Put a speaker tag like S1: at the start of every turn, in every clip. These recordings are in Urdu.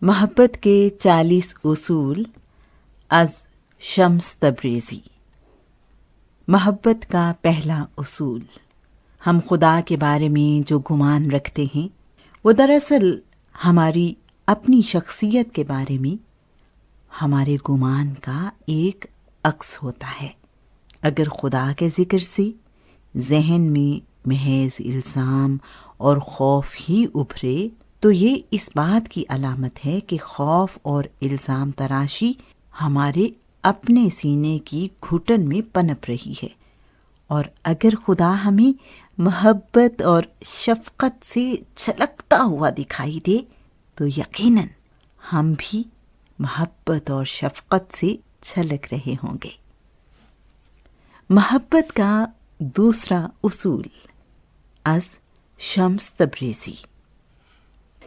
S1: محبت کے 40 اصول از شمس تبریزی۔ محبت کا پہلا اصول، ہم خدا کے بارے میں جو گمان رکھتے ہیں وہ دراصل ہماری اپنی شخصیت کے بارے میں ہمارے گمان کا ایک عکس ہوتا ہے۔ اگر خدا کے ذکر سے ذہن میں محض الزام اور خوف ہی ابھرے تو یہ اس بات کی علامت ہے کہ خوف اور الزام تراشی ہمارے اپنے سینے کی گھٹن میں پنپ رہی ہے، اور اگر خدا ہمیں محبت اور شفقت سے چھلکتا ہوا دکھائی دے تو یقیناً ہم بھی محبت اور شفقت سے چھلک رہے ہوں گے۔ محبت کا دوسرا اصول از شمس تبریزی۔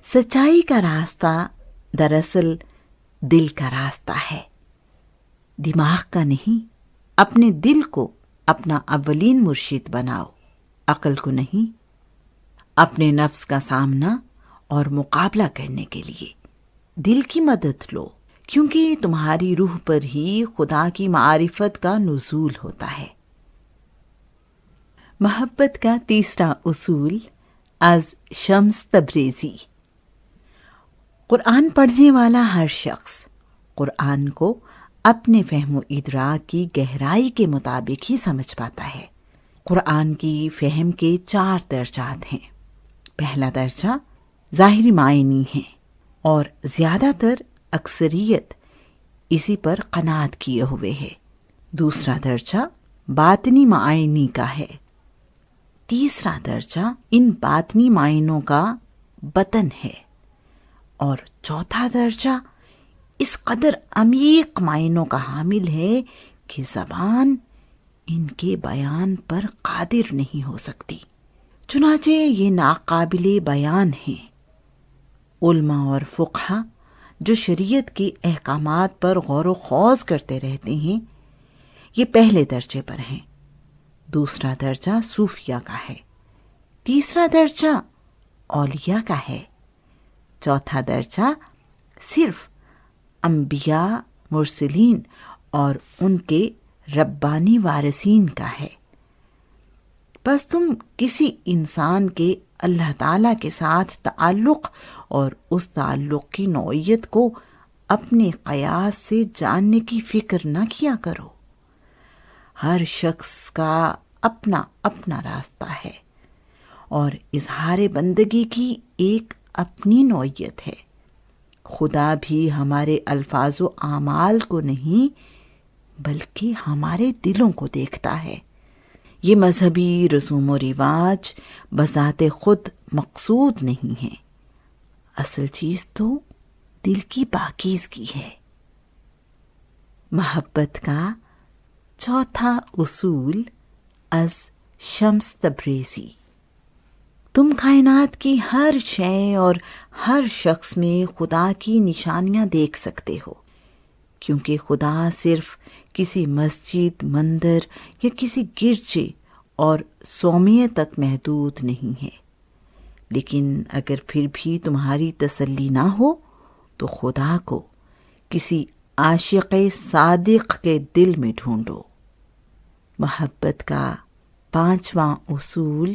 S1: سچائی کا راستہ دراصل دل کا راستہ ہے، دماغ کا نہیں۔ اپنے دل کو اپنا اولین مرشد بناؤ، عقل کو نہیں۔ اپنے نفس کا سامنا اور مقابلہ کرنے کے لیے دل کی مدد لو، کیونکہ تمہاری روح پر ہی خدا کی معرفت کا نزول ہوتا ہے۔ محبت کا تیسرا اصول از شمس تبریزی۔ قرآن پڑھنے والا ہر شخص قرآن کو اپنے فہم و ادراک کی گہرائی کے مطابق ہی سمجھ پاتا ہے۔ قرآن کی فہم کے 4 درجات ہیں۔ پہلا درجہ ظاہری معنی ہے اور زیادہ تر اکثریت اسی پر قناعت کیے ہوئے ہے۔ دوسرا درجہ باطنی معنی کا ہے۔ تیسرا درجہ ان باطنی معنوں کا بطن ہے، اور چوتھا درجہ اس قدر عمیق معنوں کا حامل ہے کہ زبان ان کے بیان پر قادر نہیں ہو سکتی، چنانچہ یہ ناقابل بیان ہیں۔ علماء اور فقہا جو شریعت کے احکامات پر غور و خوض کرتے رہتے ہیں، یہ پہلے درجے پر ہیں۔ دوسرا درجہ صوفیہ کا ہے، تیسرا درجہ اولیاء کا ہے، چوتھا درجہ صرف انبیاء، مرسلین اور ان کے ربانی وارثین کا ہے۔ بس تم کسی انسان کے اللہ تعالیٰ کے ساتھ تعلق اور اس تعلق کی نوعیت کو اپنے قیاس سے جاننے کی فکر نہ کیا کرو۔ ہر شخص کا اپنا اپنا راستہ ہے اور اظہار بندگی کی ایک اپنی نوعیت ہے۔ خدا بھی ہمارے الفاظ و اعمال کو نہیں بلکہ ہمارے دلوں کو دیکھتا ہے۔ یہ مذہبی رسوم و رواج بذات خود مقصود نہیں ہے، اصل چیز تو دل کی پاکیزگی ہے۔ محبت کا چوتھا اصول از شمس تبریزی۔ تم کائنات کی ہر شے اور ہر شخص میں خدا کی نشانیاں دیکھ سکتے ہو، کیونکہ خدا صرف کسی مسجد، مندر یا کسی گرجے اور صومعے تک محدود نہیں ہے۔ لیکن اگر پھر بھی تمہاری تسلی نہ ہو تو خدا کو کسی عاشق صادق کے دل میں ڈھونڈو۔ محبت کا 5واں اصول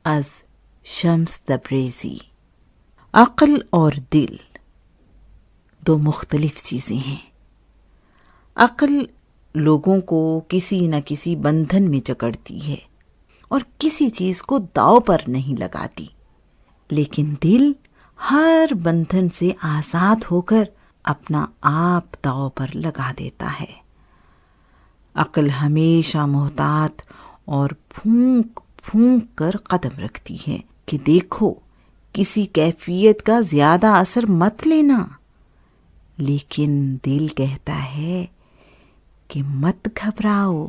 S1: از شمس تبریزی۔ عقل اور دل 2 مختلف چیزیں ہیں۔ عقل لوگوں کو کسی نہ کسی بندھن میں جکڑتی ہے اور کسی چیز کو داؤ پر نہیں لگاتی، لیکن دل ہر بندھن سے آزاد ہو کر اپنا آپ داؤ پر لگا دیتا ہے۔ عقل ہمیشہ محتاط اور پھونک پھونک کر قدم رکھتی ہے کہ دیکھو کسی کیفیت کا زیادہ اثر مت لینا، لیکن دل کہتا ہے کہ مت گھبراؤ،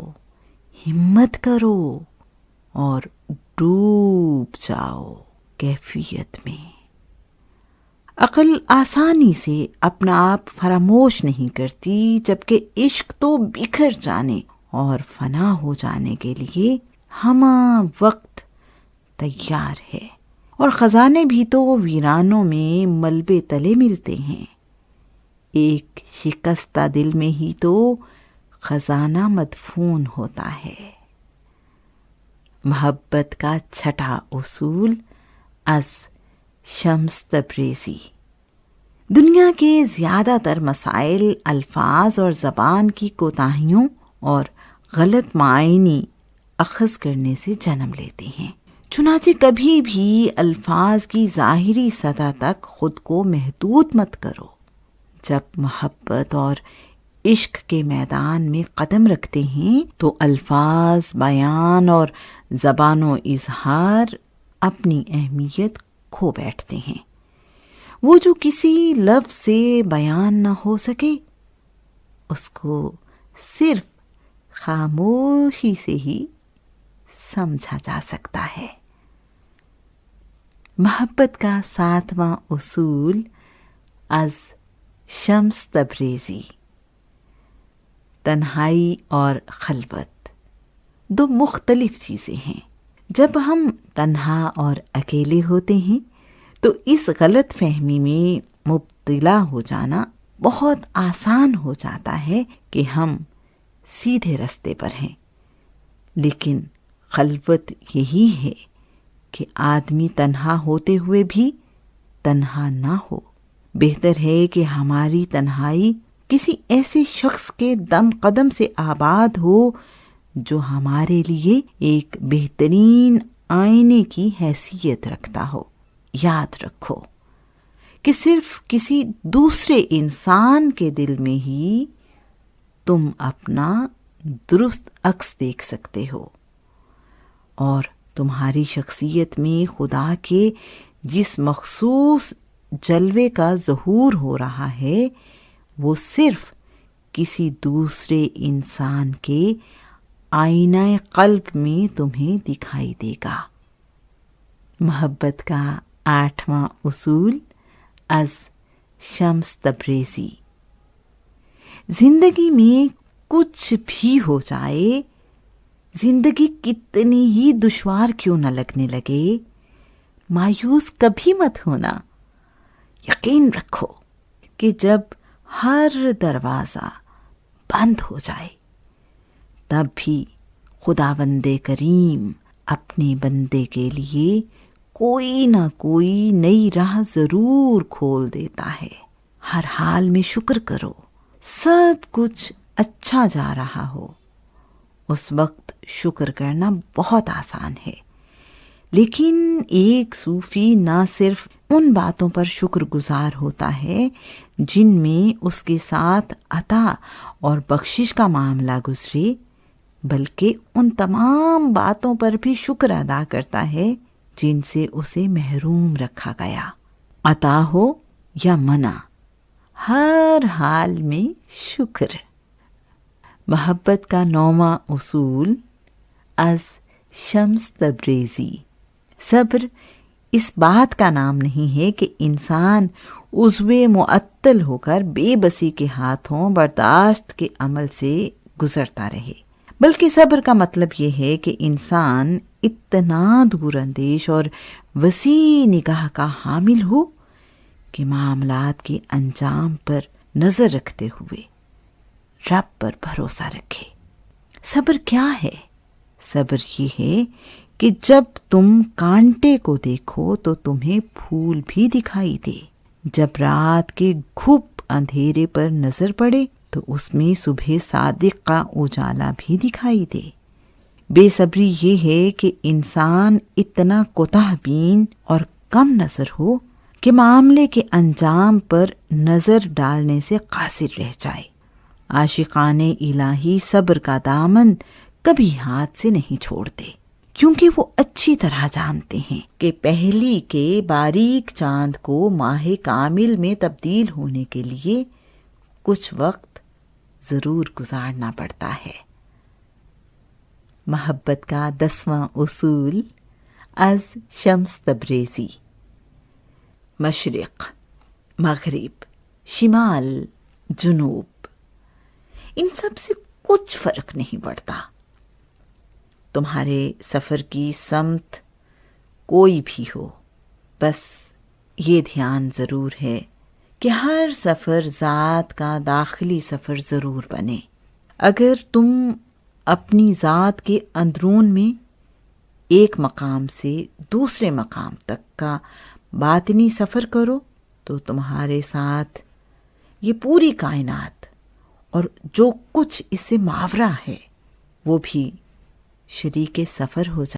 S1: ہمت کرو اور ڈوب جاؤ کیفیت میں۔ عقل آسانی سے اپنا آپ فراموش نہیں کرتی، جبکہ عشق تو بکھر جانے اور فنا ہو جانے کے لیے ہمہ وقت تیار ہے، اور خزانے بھی تو ویرانوں میں ملبے تلے ملتے ہیں۔ ایک شکستہ دل میں ہی تو خزانہ مدفون ہوتا ہے۔ محبت کا چھٹا اصول از شمس تبریزی۔ دنیا کے زیادہ تر مسائل الفاظ اور زبان کی کوتاہیوں اور غلط معنی اخذ کرنے سے جنم لیتے ہیں۔ چنانچہ کبھی بھی الفاظ کی ظاہری سطح تک خود کو محدود مت کرو۔ جب محبت اور عشق کے میدان میں قدم رکھتے ہیں تو الفاظ، بیان اور زبان و اظہار اپنی اہمیت کھو بیٹھتے ہیں۔ وہ جو کسی لفظ سے بیان نہ ہو سکے، اس کو صرف خاموشی سے ہی سمجھا جا سکتا ہے۔ محبت کا 7واں اصول از شمس تبریزی۔ تنہائی اور خلوت دو مختلف چیزیں ہیں۔ جب ہم تنہا اور اکیلے ہوتے ہیں تو اس غلط فہمی میں مبتلا ہو جانا بہت آسان ہو جاتا ہے کہ ہم سیدھے راستے پر ہیں، لیکن خلوت یہی ہے کہ آدمی تنہا ہوتے ہوئے بھی تنہا نہ ہو۔ بہتر ہے کہ ہماری تنہائی کسی ایسے شخص کے دم قدم سے آباد ہو جو ہمارے لیے ایک بہترین آئینے کی حیثیت رکھتا ہو۔ یاد رکھو کہ صرف کسی دوسرے انسان کے دل میں ہی تم اپنا درست عکس دیکھ سکتے ہو، اور تمہاری شخصیت میں خدا کے جس مخصوص جلوے کا ظہور ہو رہا ہے وہ صرف کسی دوسرے انسان کے آئینہ قلب میں تمہیں دکھائی دے گا۔ محبت کا 8واں اصول از شمس تبریزی۔ زندگی میں کچھ بھی ہو جائے، زندگی کتنی ہی دشوار کیوں نہ لگنے لگے، مایوس کبھی مت ہونا۔ یقین رکھو کہ جب ہر دروازہ بند ہو جائے تب بھی خداوند کریم اپنے بندے کے لیے کوئی نہ کوئی نئی راہ ضرور کھول دیتا ہے۔ ہر حال میں شکر کرو، سب کچھ اچھا جا رہا ہو، اس وقت شکر کرنا بہت آسان ہے۔ لیکن ایک صوفی نہ صرف ان باتوں پر شکر گزار ہوتا ہے جن میں اس کے ساتھ عطا اور بخشش کا معاملہ گزرے، بلکہ ان تمام باتوں پر بھی شکر ادا کرتا ہے جن سے اسے محروم رکھا گیا۔ عطا ہو یا منع، ہر حال میں شکر۔ محبت کا 9واں اصول از شمس تبریزی۔ صبر اس بات کا نام نہیں ہے کہ انسان عضو معطل ہو کر بے بسی کے ہاتھوں برداشت کے عمل سے گزرتا رہے، بلکہ صبر کا مطلب یہ ہے کہ انسان اتنا دور اندیش اور وسیع نگاہ کا حامل ہو کہ معاملات کے انجام پر نظر رکھتے ہوئے رب پر بھروسہ رکھے۔ صبر کیا ہے؟ صبر یہ ہے کہ جب تم کانٹے کو دیکھو تو تمہیں پھول بھی دکھائی دے، جب رات کے گھپ اندھیرے پر نظر پڑے تو اس میں صبح صادق کا اجالا بھی دکھائی دے۔ بے صبری یہ ہے کہ انسان اتنا کوتاہ بین اور کم نظر ہو کہ معاملے کے انجام پر نظر ڈالنے سے قاصر رہ جائے۔ عاشقان الہی صبر کا دامن کبھی ہاتھ سے نہیں چھوڑتے، کیونکہ وہ اچھی طرح جانتے ہیں کہ پہلی کے باریک چاند کو ماہ کامل میں تبدیل ہونے کے لیے کچھ وقت ضرور گزارنا پڑتا ہے۔ محبت کا 10واں اصول از شمس تبریزی۔ مشرق، مغرب، شمال، جنوب، ان سب سے کچھ فرق نہیں پڑتا۔ تمہارے سفر کی سمت کوئی بھی ہو، بس یہ دھیان ضرور ہے کہ ہر سفر ذات کا داخلی سفر ضرور بنے۔ اگر تم اپنی ذات کے اندرون میں ایک مقام سے دوسرے مقام تک کا باطنی سفر کرو تو تمہارے ساتھ یہ پوری کائنات اور جو کچھ اس سے ماورا ہے وہ بھی شریک سفر ہو جائے۔